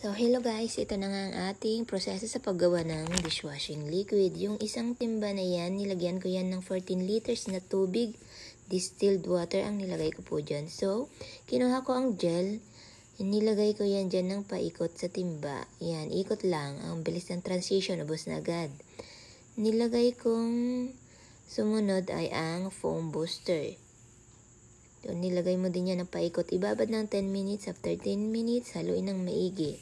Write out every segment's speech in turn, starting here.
So, hello guys, ito na nga ang ating proseso sa paggawa ng dishwashing liquid. Yung isang timba na yan, nilagyan ko yan ng 14 liters na tubig. Distilled water ang nilagay ko po dyan. So, kinuha ko ang gel. Nilagay ko yan dyan ng paikot sa timba. Yan, ikot lang. Ang bilis ng transition, ubos na agad. Nilagay kong sumunod ay ang foam booster. Doon, nilagay mo din yan ng paikot. Ibabad ng 10 minutes. After 10 minutes, haluin ng maigi.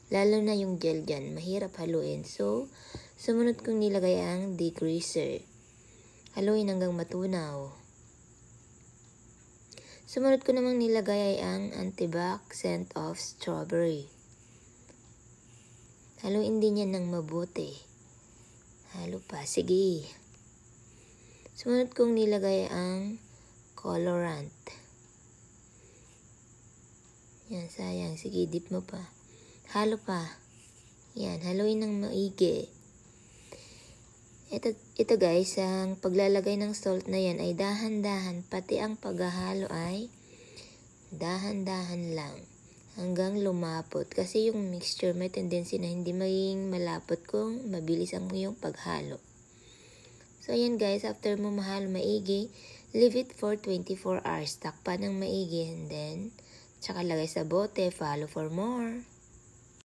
Lalo na yung gel dyan. Mahirap haluin. So, sumunod kong nilagay ang degreaser. Haluin hanggang matunaw. Sumunod ko namang nilagay ay ang antibac scent of strawberry. Haluin din yan ng mabuti. Halo pa. Sige. Sumunod kong nilagay ang colorant. Yan, sayang. Sige, dip mo pa. Halo pa. Yan, haluin ng maigi. Ito guys, ang paglalagay ng salt na yan ay dahan-dahan. Pati ang paghahalo ay dahan-dahan lang. Hanggang lumapot. Kasi yung mixture may tendency na hindi maging malapot kung mabilis ang iyong paghalo. So, ayan guys, after mo mahalo maigi, leave it for 24 hours. Takpan ng maigi and then, tsaka lagay sa bote. Follow for more.